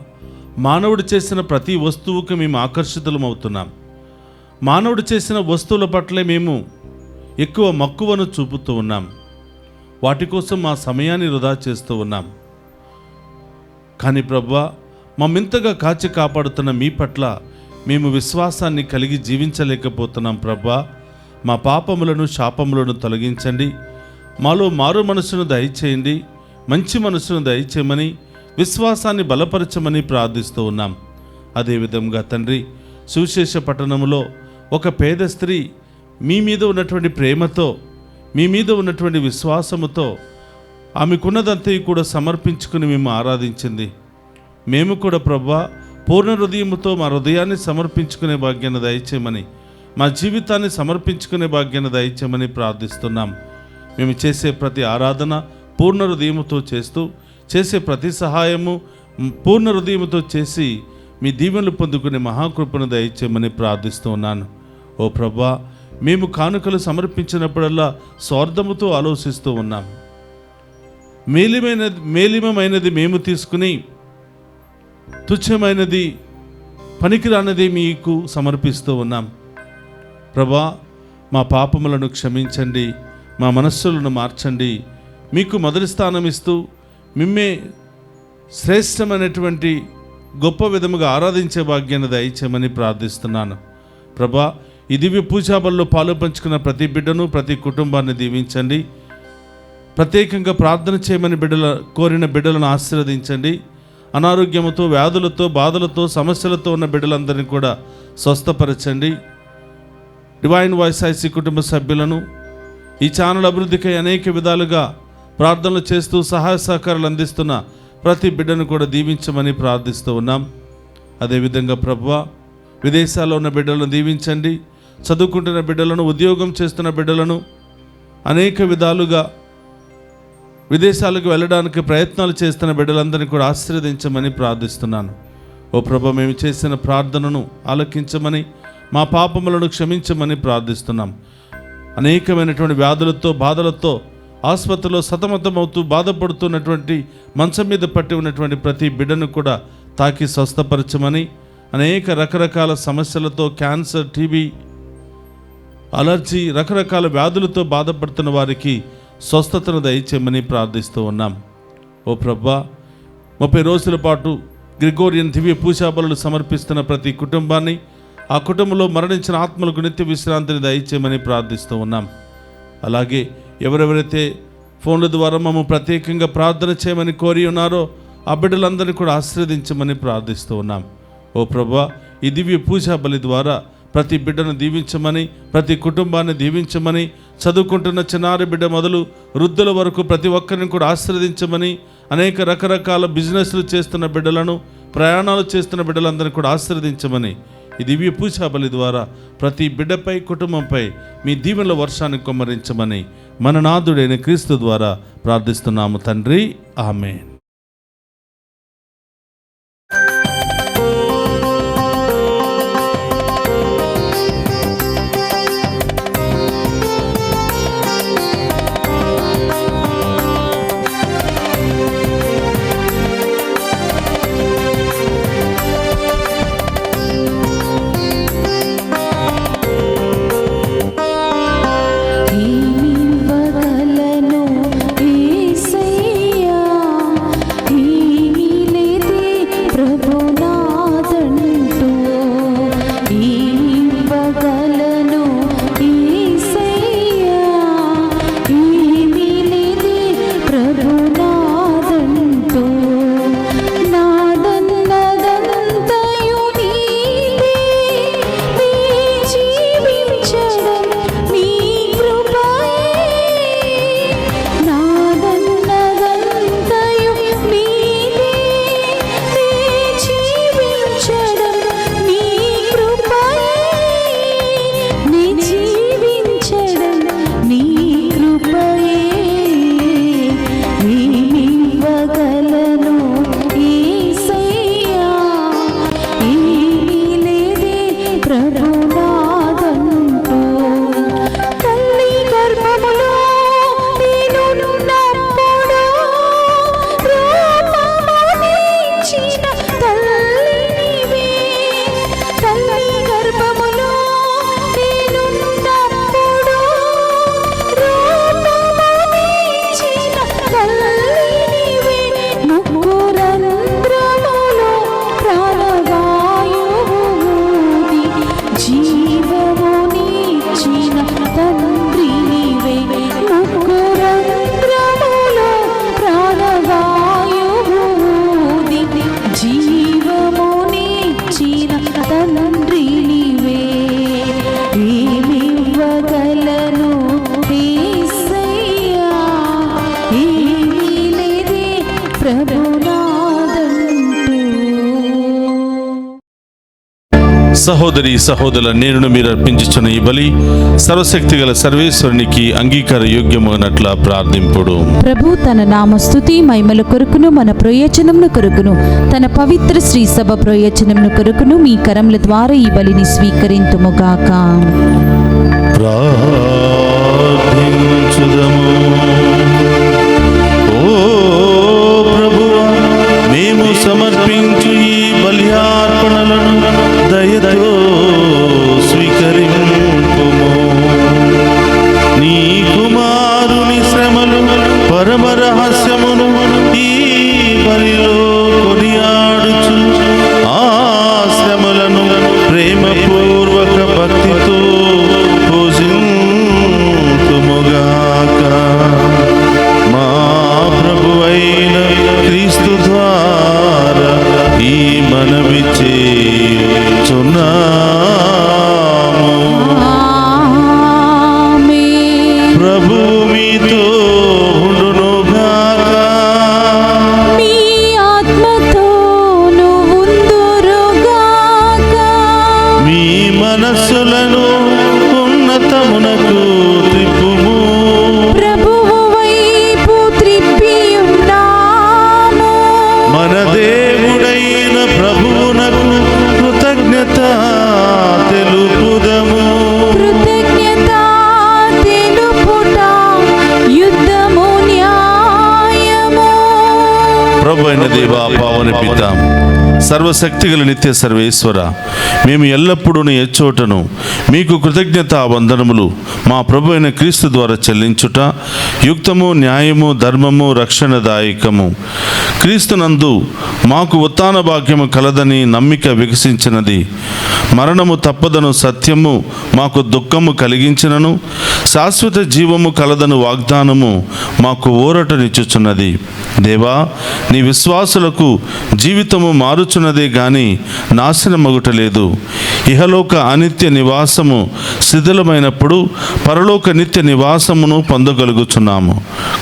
మానవుడు చేసిన ప్రతి వస్తువుకి మేము ఆకర్షితులమవుతున్నాం. మానవుడు చేసిన వస్తువుల పట్లే మేము ఎక్కువ మక్కువను చూపుతూ ఉన్నాం. వాటి కోసం మా సమయాన్ని వృధా చేస్తూ ఉన్నాం. కానీ ప్రభువా, మమ్మింతగా కాచి కాపాడుతున్న మీ పట్ల మేము విశ్వాసాన్ని కలిగి జీవించలేకపోతున్నాం. ప్రభువా, మా పాపములను శాపములను తొలగించండి, మాలో మారు మనసును దయచేయండి, మంచి మనసును దయచేయమని, విశ్వాసాన్ని బలపరచమని ప్రార్థిస్తూ ఉన్నాం. అదేవిధంగా తండ్రి, సువిశేష పట్టణంలో ఒక పేద స్త్రీ మీ మీద ఉన్నటువంటి ప్రేమతో, మీ మీద ఉన్నటువంటి విశ్వాసముతో ఆమెకున్నదంతా కూడా సమర్పించుకుని మేము ఆరాధించింది. మేము కూడా ప్రభువా పూర్ణ హృదయముతో మా హృదయాన్ని సమర్పించుకునే భాగ్యాన్ని దయచేయమని, మా జీవితాన్ని సమర్పించుకునే భాగ్యాన్ని దయచేయమని ప్రార్థిస్తున్నాం. మేము చేసే ప్రతి ఆరాధన పూర్ణ హృదయముతో చేస్తూ, చేసే ప్రతి సహాయము పూర్ణ హృదయముతో చేసి మీ దీవెనలు పొందుకునే మహాకృపను దయచేయమని ప్రార్థిస్తూ ఉన్నాను. ఓ ప్రభువా, మేము కానుకలు సమర్పించినప్పుడల్లా స్వార్థముతో ఆలోచిస్తూ ఉన్నాం. మేలిమైనది మేము తీసుకుని తుచ్చమైనది, పనికిరానిది మీకు సమర్పిస్తూ ఉన్నాం. ప్రభా, మా పాపములను క్షమించండి, మా మనస్సులను మార్చండి. మీకు మొదటి స్థానం ఇస్తూ మిమ్మే శ్రేష్టమైనటువంటి గొప్ప విధముగా ఆరాధించే భాగ్యాన్ని దయచేయమని ప్రార్థిస్తున్నాను. ప్రభా, ఈ దివ్య పూజాబల్లో పాలు పంచుకున్న ప్రతి బిడ్డను, ప్రతి కుటుంబాన్ని దీవించండి. ప్రత్యేకంగా ప్రార్థన చేయమని కోరిన బిడ్డలను ఆశీర్వదించండి. అనారోగ్యముతో, వ్యాధులతో, బాధలతో, సమస్యలతో ఉన్న బిడ్డలందరినీ కూడా స్వస్థపరచండి. డివైన్ వాయిస్ ఐసీ కుటుంబ సభ్యులను ఈ ఛానల్ అభివృద్ధికై అనేక విధాలుగా ప్రార్థనలు చేస్తూ సహాయ సహకారాలు అందిస్తున్న ప్రతి బిడ్డను కూడా దీవించమని ప్రార్థిస్తూ ఉన్నాం. అదేవిధంగా ప్రభువా, విదేశాల్లో ఉన్న బిడ్డలను దీవించండి. చదువుకుంటున్న బిడ్డలను, ఉద్యోగం చేస్తున్న బిడ్డలను, అనేక విధాలుగా విదేశాలకు వెళ్ళడానికి ప్రయత్నాలు చేస్తున్న బిడ్డలందరినీ కూడా ఆశీర్వదించమని ప్రార్థిస్తున్నాను. ఓ ప్రభు, మేము చేసిన ప్రార్థనను ఆలకించమని, మా పాపములను క్షమించమని ప్రార్థిస్తున్నాం. అనేకమైనటువంటి వ్యాధులతో, బాధలతో ఆసుపత్రిలో సతమతమవుతూ బాధపడుతున్నటువంటి, మంచం మీద పట్టి ఉన్నటువంటి ప్రతి బిడ్డను కూడా తాకి స్వస్థపరచమని, అనేక రకరకాల సమస్యలతో, క్యాన్సర్, టీబీ, అలర్జీ, రకరకాల వ్యాధులతో బాధపడుతున్న వారికి స్వస్థతను దయచేయమని ప్రార్థిస్తూ ఉన్నాం. ఓ ప్రభువా, 30 రోజుల పాటు గ్రిగోరియన్ దివ్య పూజాబలులు సమర్పిస్తున్న ప్రతి కుటుంబాన్ని, ఆ కుటుంబంలో మరణించిన ఆత్మలకు నిత్య విశ్రాంతిని దయచేయమని ప్రార్థిస్తూ ఉన్నాం. అలాగే ఎవరెవరైతే ఫోన్ల ద్వారా మమ్మల్ని ప్రత్యేకంగా ప్రార్థన చేయమని కోరి ఉన్నారో ఆ బిడ్డలందరినీ కూడా ఆశీర్వదించమని ప్రార్థిస్తూ ఉన్నాం. ఓ ప్రభువా, ఈ దివ్య పూజా బలి ద్వారా ప్రతి బిడ్డను దీవించమని, ప్రతి కుటుంబాన్ని దీవించమని, చదువుకుంటున్న చిన్నారి బిడ్డ మొదలు వృద్ధుల వరకు ప్రతి ఒక్కరిని కూడా ఆశీర్వదించమని, అనేక రకరకాల బిజినెస్లు చేస్తున్న బిడ్డలను, ప్రయాణాలు చేస్తున్న బిడ్డలందరినీ కూడా ఆశీర్వదించమని, ఈ దివ్య పూజా బలి ద్వారా ప్రతి బిడ్డపై, కుటుంబంపై మీ దీవెనల వర్షాన్ని కుమ్మరించమని మన నాథుడైన క్రీస్తు ద్వారా ప్రార్థిస్తున్నాము తండ్రి. ఆమేన్. ఏమివ్వగలను యేసయ్యా, సహోదరి సహోదరుల నేను మీరు అర్పించుచున్న ఈ బలి సర్వశక్తి గల సర్వేశ్వరునికి అంగీకార యోగ్యమైనట్ల ప్రార్థింపుడు. ప్రభు తన నామ స్తుతి మహిమల కొరకును మన ప్రయోజనమును కొరకును తన పవిత్ర శ్రీ సభ ప్రయోజనమును కొరకును మీ కరముల ద్వారా ఈ బలిని స్వీకరింతుముగాక. ప్రార్థించుదము. ఓ ప్రభువా, మేము సమర్పించు ఈ బలియార్పణలను దయతో స్వీకరింపుము. నీ కుమారుని శ్రమలు పరమ రహస్యమును ఈ బలిలో కొనియాడుచు ఆ శ్రమలను ప్రేమపూర్వక భక్తితో పూజింతుముగాక. మా ప్రభువైన క్రీస్తు ద్వారా ఈ మనవి చేయుచున్నాము. ప్రభు మీతో ఉండునుగాక. మీ ఆత్మతోను ఉందురుగాక. మీ మనస్సులను ఉన్నతమునకు త్రిప్పుము. ప్రభువు వైపు త్రిప్పి ఉన్నాము. మన దేవుడైన ప్రభువునకు కృతజ్ఞత తెలుపుదము. కృతజ్ఞత తెలుపుట యుద్ధము న్యాయము. ప్రభు అయిన దేవా, పావన పిత, సర్వశక్తిగల నిత్య సర్వేశ్వర, మేము ఎల్లప్పుడూ ఎచ్చోటను మీకు కృతజ్ఞత వందనములు మా ప్రభు అయిన క్రీస్తు ద్వారా చెల్లించుట యుక్తము, న్యాయము, ధర్మము, రక్షణదాయకము. క్రీస్తునందు మాకు ఉత్థాన భాగ్యము కలదని నమ్మిక వికసించినది. మరణము తప్పదను సత్యము మాకు దుఃఖము కలిగించినను శాశ్వత జీవము కలదను వాగ్దానము మాకు ఊరటనిచ్చుచున్నది. దేవా, నీ విశ్వాసులకు జీవితము మారుచున్నదే గాని నాశనమగుటలేదు. ఇహలోక అనిత్య నివాసము శిథిలమైనప్పుడు పరలోక నిత్య నివాసమును పొందగలుగుచున్నాము.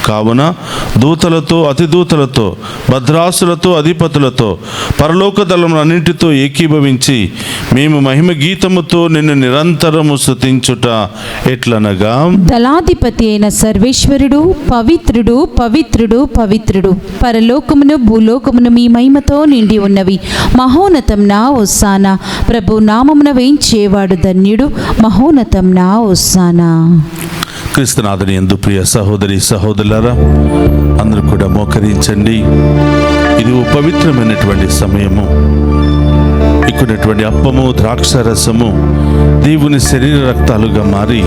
కావున దూతలతో, అతిదూతలతో, భద్రాసులతో, అధిపతులతో, పరలోక దళములన్నింటితో ఏకీభవించి మేము మహిమ గీతముతో నిన్ను నిరంతరము స్తుతించుట ఎట్లనగా, దళాధిపతి అయిన సర్వేశ్వరుడు పవిత్రుడు, పవిత్రుడు, పవిత్రుడు. పరలోకమును భూలోకమును మీ మహిమతో నిండి ఉన్నవి. మహోన్నతం నా హోసానా. ప్రభు నామమున వేయించేవాడు ధన్యుడు. మహోన్నతం నా హోసానా. క్రీస్తునాథుని యందు ప్రియ సహోదరి సహోదరులారా, అందరూ కూడా మోకరించండి. ఇది పవిత్రమైనటువంటి సమయము. ఇక్కడటువంటి అప్పము, ద్రాక్షరసము దేవుని శరీర రక్తాలుగా మారి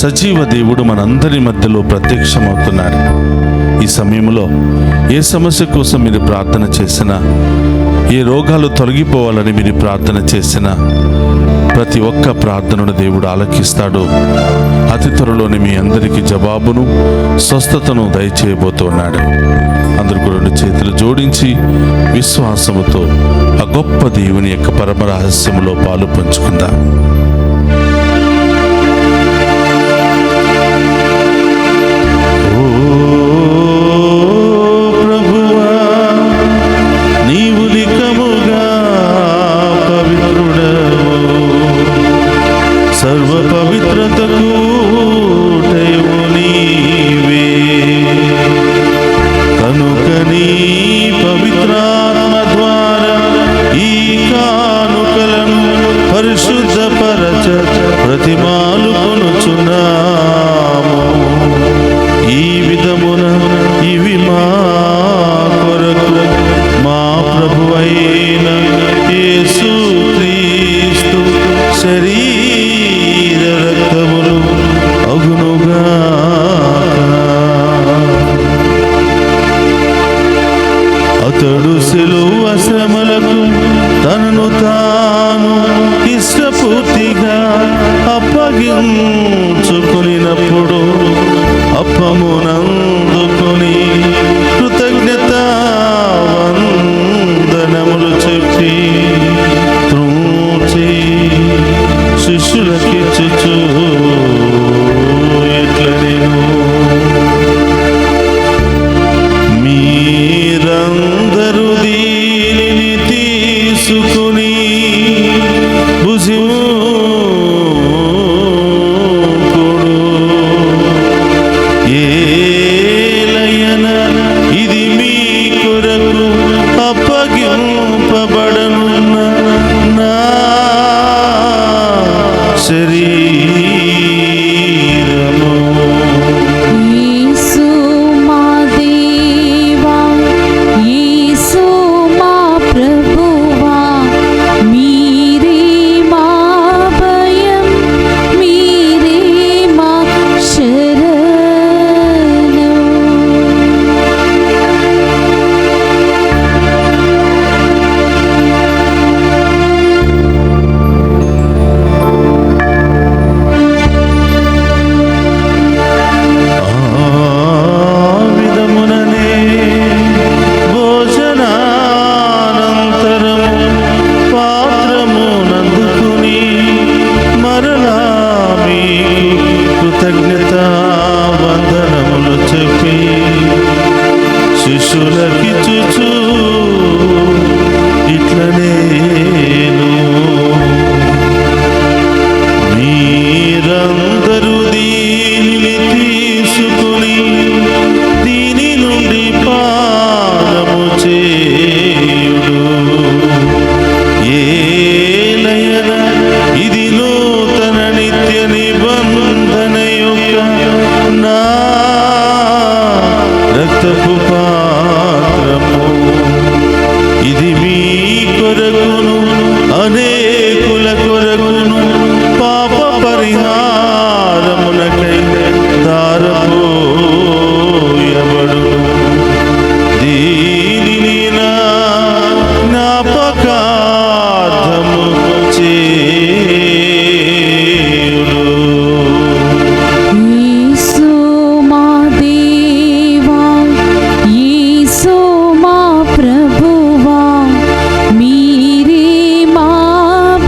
సజీవ దేవుడు మనందరి మధ్యలో ప్రత్యక్షమవుతున్నాడు. ఈ సమయంలో ఏ సమస్య కోసం మీరు ప్రార్థన చేసినా, ఏ రోగాలు తొలగిపోవాలని మీరు ప్రార్థన చేసినా ప్రతి ఒక్క ప్రార్థనను దేవుడు ఆలకిస్తాడు. అతి త్వరలోనే మీ అందరికీ జవాబును, స్వస్థతను దయచేయబోతున్నాడు. అందరూ కూడా రెండు చేతులు జోడించి విశ్వాసముతో ఆ గొప్ప దేవుని యొక్క పరమ రహస్యములో పాలు పంచుకుందాం. సర్వ పవిత్రతకు దైవము నీవే. కనుక నీ పవిత్రాత్మ ద్వారా ఈ కానుకలను పరిశుద్ధపరచ ప్రతిమాలు కొనుచున్నాము. ఈ విధమున ఇవి మా కొరకు మా ప్రభువైన యేసు క్రీస్తు శరీర రక్తములు అగునుగా. అతడు శిలువ శ్రమలకు తనను తాను ఇష్టపూర్తిగా అప్పగించుకునినప్పుడు అప్పమునందుకొని కృతజ్ఞత వందనములు చెప్పి త్రూచి శిష్యులకిచ్చుచు ఎట్లనెను, మీరందరూ దీనిని తీసుకుని శరీరము. యేసు మా దేవా, యేసు మా ప్రభువా, మీరే మా భయం, మీరే మా శరణం. శిష్యులకిచ్చుచు ఇట్లనేను, మీరందరూ దీనిని తీసుకుని దీని నుండి పానము చేయుడు. ఏలయన ఇది నూతన నిత్య నిబంధన యొక్క నా రక్తపు పాత్రము. ఇది మీ కొరకును అనేకుల కొరకును పాప పరిహారమునకై ధారపోయబడును. దీనిని నా జ్ఞాపకార్థము చేయుడు. యేసు మా దేవా, యేసు మా ప్రభువా, మీరే మా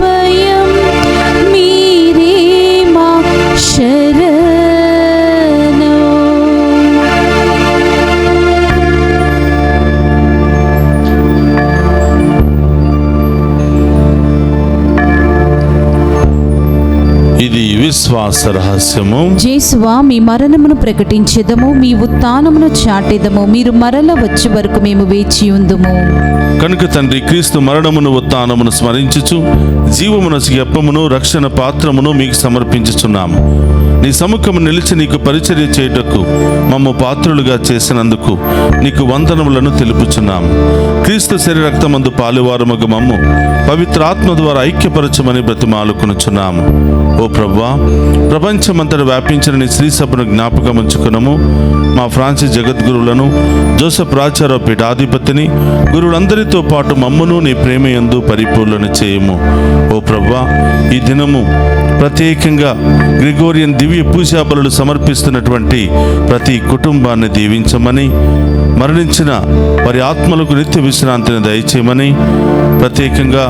భయం, మీరే మా శరణం. ఇది విశ్వాస రహస్యము. యేసువా, మీ మరణమును ప్రకటించెదము, మీ ఉత్థానమును చాటెదము, మీరు మరల వచ్చే వరకు మేము వేచి ఉందుము. కనుక తండ్రి, క్రీస్తు మరణమును ఉత్థానమును స్మరించుచు జీవమునసి అప్పమును రక్షణ పాత్రమును మీకు సమర్పించుచున్నాము. నీ సముఖము నిలిచి నీకు పరిచర్య చేయుటకు మమ్ము పాత్రులుగా చేసినందుకు నీకు వందనములను తెలుపుచున్నాము. క్రీస్తు శరీర రక్తమందు పాలువారమగు మమ్ము పవిత్రాత్మ ద్వారా ఐక్యపరచమని బ్రతిమాలుకొనుచున్నాము. ఓ ప్రభువా, ప్రపంచమంతటా వ్యాపించిన నీ శ్రీ సభను జ్ఞాపకం ఉంచుకునము. మా ఫ్రాన్సిస్ జగద్గురువులను, జోసెఫ్ రాచారావు పీఠాధిపతిని, గురువులందరితో పాటు మమ్మును నీ ప్రేమయందు పరిపూర్ణ చేయము. ఓ ప్రభువా, ఈ దినము ప్రత్యేకంగా గ్రిగోరియన్ దివ్య పూజా బలులు సమర్పిస్తున్నటువంటి ప్రతి కుటుంబాన్ని దీవించమని, మరణించిన వారి ఆత్మలకు నిత్య విశ్రాంతిని దయచేయమని, ప్రత్యేకంగా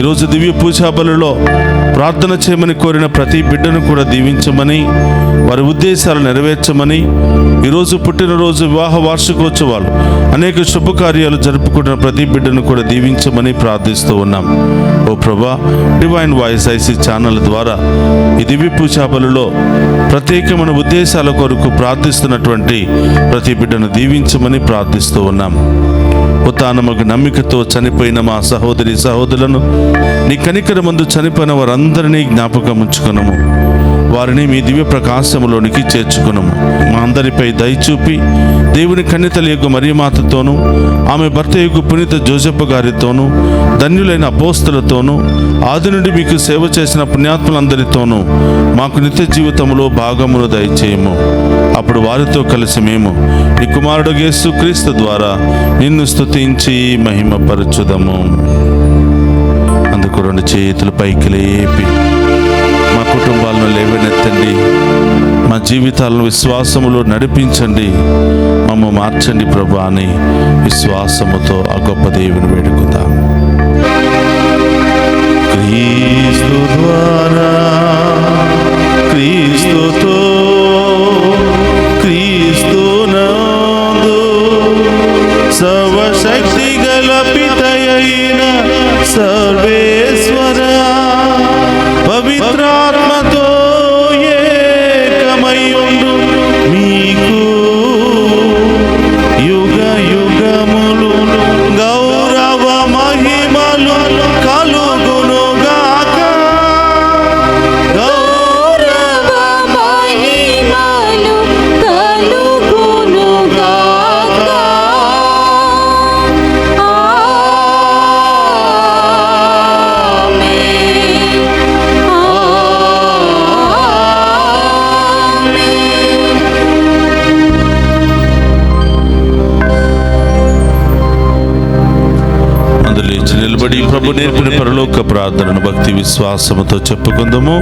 ఈరోజు దివ్య పూజా బలులో ప్రార్థన చేయమని కోరిన ప్రతి బిడ్డను కూడా దీవించమని, వారి ఉద్దేశాలు నెరవేర్చమని, ఈరోజు పుట్టినరోజు, వివాహ వార్షికోత్సవాలు, అనేక శుభకార్యాలు జరుపుకుంటున్న ప్రతి బిడ్డను కూడా దీవించమని ప్రార్థిస్తూ ఉన్నాం. ఓ ప్రభా, డివైన్ వాయిస్ ఐసీ ఛానల్ ద్వారా ఈ దివ్య పూజా బలులో ప్రత్యేకమైన ఉద్దేశాల కొరకు ప్రార్థిస్తున్నటువంటి ప్రతి బిడ్డను దీవించమని ప్రార్థిస్తూ ఉన్నాం. ఉత్థానముకు నమ్మికతో చనిపోయిన మా సహోదరి సహోదరులను, నీ కనికరమందు చనిపోయిన వారందరినీ జ్ఞాపకం ఉంచుకునము. వారిని మీ దివ్య ప్రకాశములోనికి చేర్చుకునము. మా అందరిపై దయచూపి దేవుని కన్యతల యొక్క మరియమాతతోనూ, ఆమె భర్త యొక్క పునీత జోసెఫ్ గారితోనూ, ధన్యులైన అపోస్తులతోనూ, ఆది నుండి మీకు సేవ చేసిన పుణ్యాత్ములందరితోనూ మాకు నిత్య జీవితంలో భాగమును దయచేయము. అప్పుడు వారితో కలిసి మేము నీ కుమారుడు యేసు క్రీస్తు ద్వారా నిన్ను స్తుతించి మహిమపరచుదము. అందుకు రెండు చేతులు పైకి లేపి మా కుటుంబాలను లేవనెత్తండి. మా జీవితాలను విశ్వాసములో నడిపించండి. మమ్మ మార్చండి ప్రభా అని విశ్వాసముతో ఆ గొప్ప దేవుని వేడుకుందాం. క్రీస్తు ద్వారా, క్రీస్తుతో, క్రీస్తునందు సర్వశక్తి గల పితయైన సర్వేశ్వర పవిత్రాత్మతో ఏకమయుండు మీకు యుగ యుగములు గౌరవ మహిమలు కలుగునుగాక. ప్రభు నేర్పిన పరలోక ప్రార్థనను భక్తి విశ్వాసముతో చెప్పుకుందాము.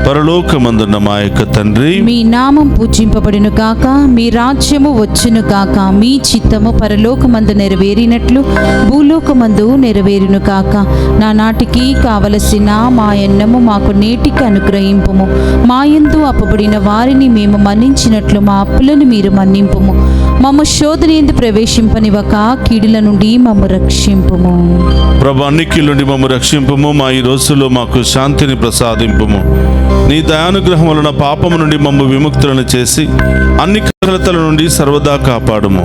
పరలోకమందున్న మా యొక్క తండ్రి, మీ నామం పూజింపబడును గాక, మీ రాజ్యము వచ్చును గాక, మీ చిత్తము పరలోకమందు నెరవేరినట్లు భూలోకమందు నెరవేరును గాక. నానాటికి కావలసిన మా అన్నము మాకు నేటికి అనుగ్రహింపుము. మా యందు అప్పబడిన వారిని మేము మన్నించినట్లు మా అప్పులను మీరు మన్నింపుము. మమ్మ శోధన యందు ప్రవేశింపనివ్వక కీడుల నుండి మమ్ము రక్షింపుము. ప్రభు అన్ని కీడుల నుండి మమ్ము రక్షింపుము. మా ఈ రోజుల్లో మాకు శాంతిని ప్రసాదింపుము. నీ దయానుగ్రహం వలన పాపము నుండి మమ్ము విముక్తులను చేసి అన్ని కలతల నుండి సర్వదా కాపాడుము.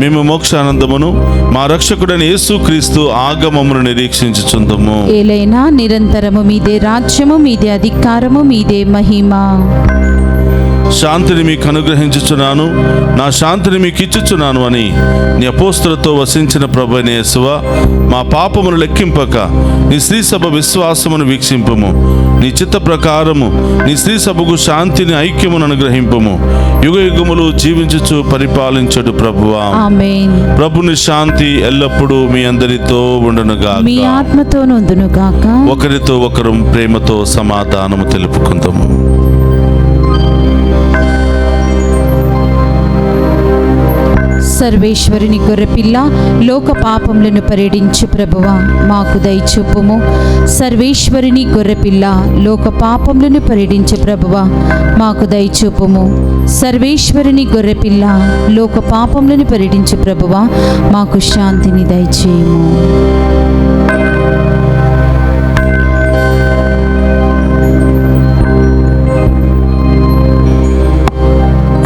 మేము మోక్షానందమును మా రక్షకుడైన యేసుక్రీస్తు ఆగమమును నిరీక్షించుచుందుము. ఏలైనా నిరంతరము మీదే రాజ్యము, మీదే అధికారము, మీదే మహిమ. శాంతిని మీకు అనుగ్రహించుచున్నాను, నా శాంతిని మీకు ఇచ్చుచున్నాను అని నీ అపోస్తులతో వసించిన ప్రభువైన యేసువా, మా పాపమును లెక్కింపక నీ శ్రీ సభ విశ్వాసమును వీక్షింపుము. నీ చిత్త ప్రకారము నీ శ్రీ సభకు శాంతిని, ఐక్యమును అనుగ్రహింపుము. యుగ యుగములు జీవించుచు పరిపాలించడు ప్రభువా. ఆమేన్. ప్రభుని శాంతి ఎల్లప్పుడూ మీ అందరితో ఉండునుగాక, మీ ఆత్మతోను ఉండునుగాక. ఒకరితో ఒకరు ప్రేమతో సమాధానము తెలుపుకుందాము. సర్వేశ్వరుని గొర్రెపిల్ల, లోక పాపములను పరిడించు ప్రభువా, మాకు దయచూపుము. సర్వేశ్వరుని గొర్రెపిల్ల, లోక పాపములను పరిడించు ప్రభువా, మాకు దయచూపుము. సర్వేశ్వరుని గొర్రెపిల్ల, లోక పాపములను పరిడించు ప్రభువా, మాకు శాంతిని దయచేయము.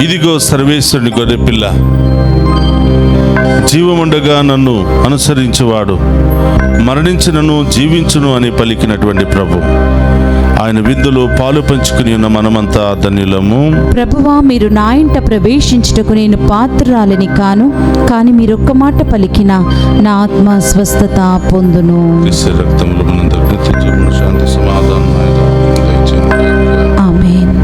ఇదిగో సర్వేశ్వరుని గొర్రెపిల్ల, జీవముండగా నన్ను అనుసరించువాడు మరణించినను జీవించును అని పలికినటువంటి ప్రభు. ఆయన విందులో పాలు పంచుకుని ఉన్న మనమంతా ధన్యులము. ప్రభువా, మీరు నా ఇంట ప్రవేశించుటకు నేను పాత్రురాలిని కాను, కానీ మీరు ఒక్క మాట పలికిన నా ఆత్మ స్వస్థత పొందును. రక్తములు మనందరికీ జీవన శాంతి సమాధానం ఆమేన్.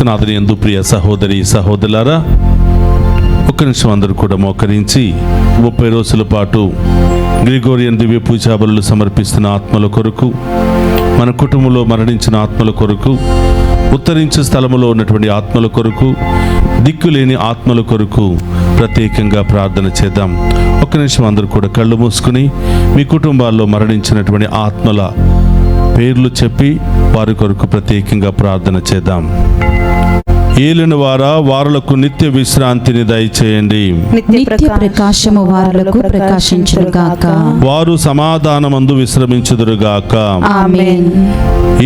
క్రీస్తునాథుని యందు ప్రియ సహోదరి సహోదరులారా, ఒక్క నిమిషం అందరూ కూడా మోకరించి 30 రోజుల పాటు గ్రిగోరియన్ దివ్య పూజా బలులు సమర్పిస్తున్న ఆత్మల కొరకు, మన కుటుంబంలో మరణించిన ఆత్మల కొరకు, ఉత్తరించే స్థలములో ఉన్నటువంటి ఆత్మల కొరకు, దిక్కులేని ఆత్మల కొరకు ప్రత్యేకంగా ప్రార్థన చేద్దాం. ఒక్క నిమిషం అందరూ కూడా కళ్ళు మూసుకుని మీ కుటుంబాల్లో మరణించినటువంటి ఆత్మల పేర్లు చెప్పి వారి కొరకు ప్రత్యేకంగా ప్రార్థన చేద్దాం. ఏలిన వారా, వారులకు నిత్య విశ్రాంతిని దయచేయండి. నిత్య ప్రకాశము వారులకు ప్రకాశించునుగాక. వారు సమాధానమందు విశ్రమించుదురుగాక. ఆమేన్.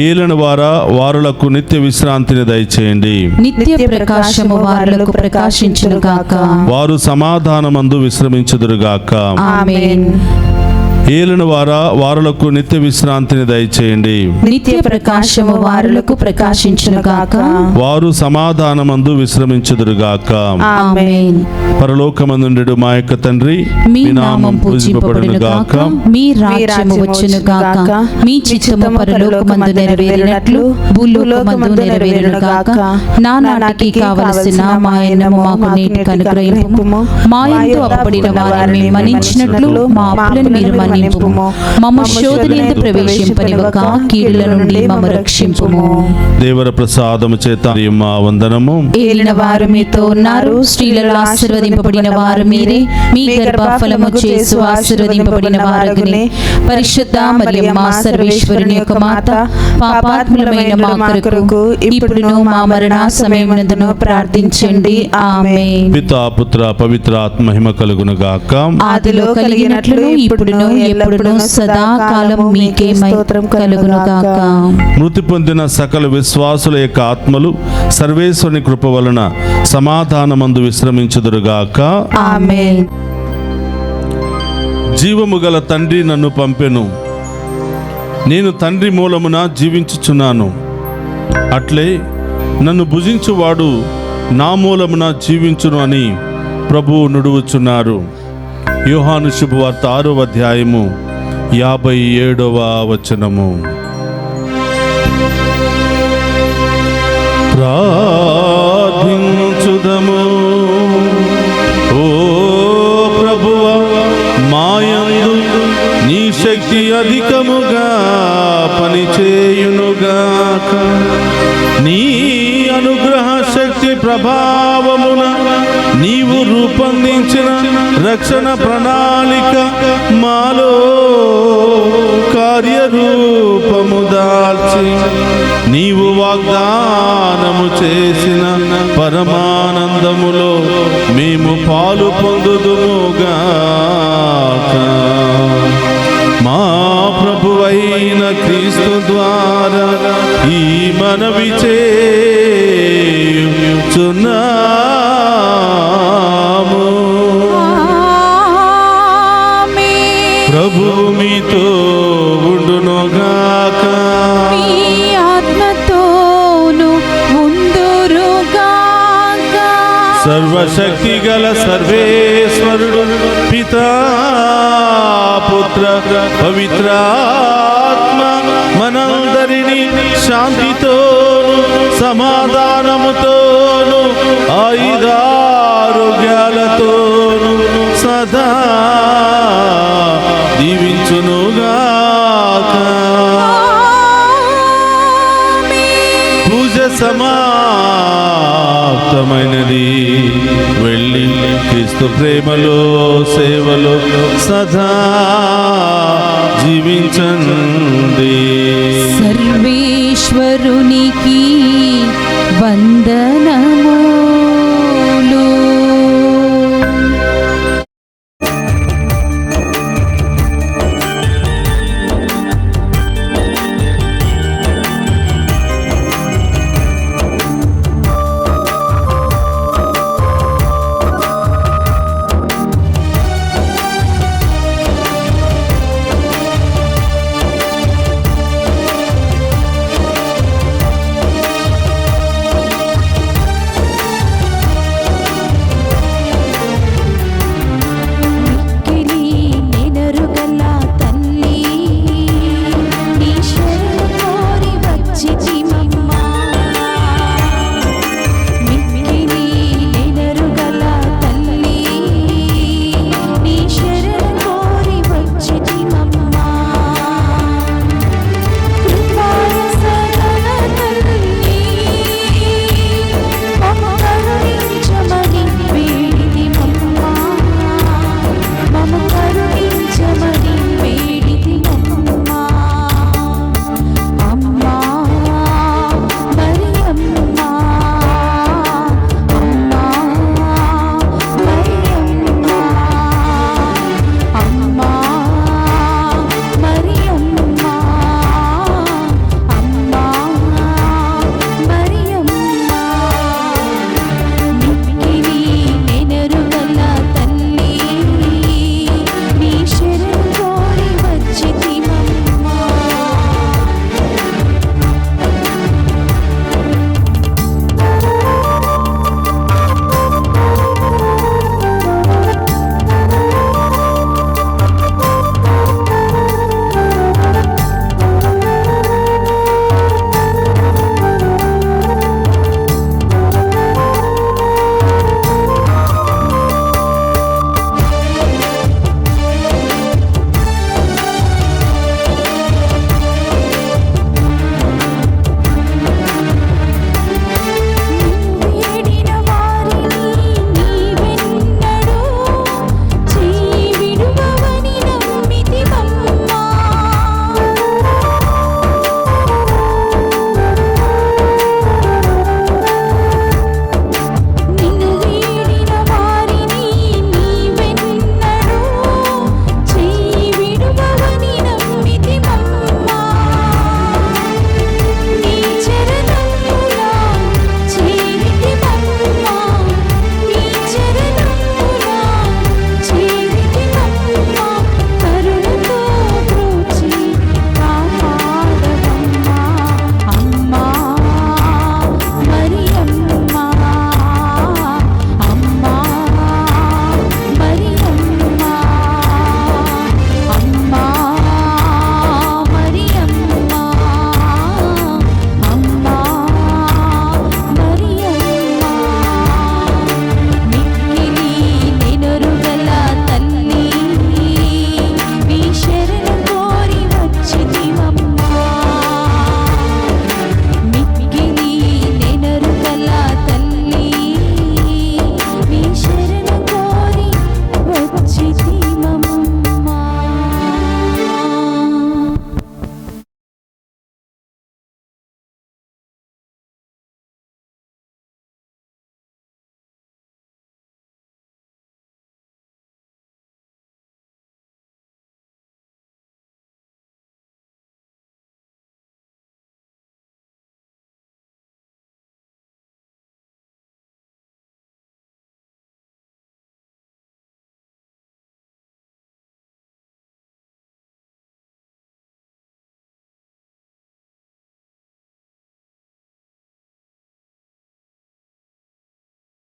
ఏలిన వారా, వారులకు నిత్య విశ్రాంతిని దయచేయండి. నిత్య ప్రకాశము వారులకు ప్రకాశించునుగాక. వారు సమాధానమందు విశ్రమించుదురుగాక. ఆమేన్. ఏలిన వారా, వారులకు నిత్య విశ్రాంతిని దయచేయండి. నిత్య ప్రకాశము వారులకు ప్రకాశించునుగాక. వారు సమాధానమందు విశ్రమించుదురుగాక. ఆమేన్. పరలోకమందుండెడు మా యొక్క తండ్రి, మీ నామం పూజింపబడునుగాక. మీ రాజ్యము వచ్చునుగాక. మీ చిత్తము పరలోకమందు నెరవేరినట్లు భూలోకమందు నెరవేరునుగాక. నానాటికి కావలసిన మా అన్నము మాకు నేటికి అనుగ్రహింపుము. మా యందు అప్పడిన వారిని మేము మన్నించినట్లు మా అప్పులను మీరు మన్నింపుము. మమ్మ శోధనయందు ప్రవేశింపనివ్వక కీడుల నుండి మమ్ము రక్షింపుము. దేవర ప్రసాదము చేత మా వందనము. ఏలిన వారు మీతో ఉన్నారు, స్త్రీలలో ఆశీర్వదింపబడిన వారు మీరే. మీ గర్భఫలము చేసు ఆశీర్వదింపబడిన వారగునే. పరిశుద్ధ మరియమ్మ సర్వేశ్వరుని యొక్క మాత, పాపాత్ములమైన మా కొరకు ఇప్పుడును మా మరణ సమయమునందును ప్రార్థించండి. ఆమేన్. పితా పుత్ర పవిత్ర ఆత్మ మహిమ కలుగునుగాక. ఆదిలో కలిగినట్లు ఇప్పుడును ఎప్పుడును సదాకాలం మీకే స్తోత్రం కలుగునుగాక. మృతి పొందిన సకల విశ్వాసుల యొక్క ఆత్మలు సర్వేశ్వరుని కృప వలన సమాధానమందు విశ్రమించుదురుగాక. ఆమేన్. జీవము గల తండ్రి నన్ను పంపెను, నేను తండ్రి మూలమున జీవించుచున్నాను. అట్లే నన్ను భుజించువాడు నా మూలమున జీవించును అని ప్రభువు నుడువుచున్నారు. యోహాను శుభవార్త 6వ అధ్యాయము 57వ వచనము. ప్రార్థించుదము. ఓ ప్రభువా, మాయందు నీ శక్తి అధికముగా పనిచేయునుగాక. నీ అనుగ్రహ శక్తి ప్రభావమున నీవు రూపొందించిన రక్షణ ప్రణాళిక మాలో కార్యరూపము దాల్చి నీవు వాగ్దానము చేసిన పరమానందములో మేము పాలు పొందుదుముగాక. మా ప్రభువైన క్రీస్తు ద్వారా ఈ మనవి చేయుచున్నాము. ప్రభువు మీతో ఉండునుగాక. మీ ఆత్మతోను ఉండురుగాక. సర్వశక్తి గల సర్వేశ్వరుడు పితా పుత్ర పవిత్రాత్మ మనందరినీ శాంతితోను సమాధానముతోను ఆయుధారోగ్యాలతోను సదా దీవించునుగాక. పూజ సమాప్తమైనది. వెళ్ళి క్రీస్తు ప్రేమలో సేవలో సదా జీవించండి. సర్వేశ్వరునికి వందనములు.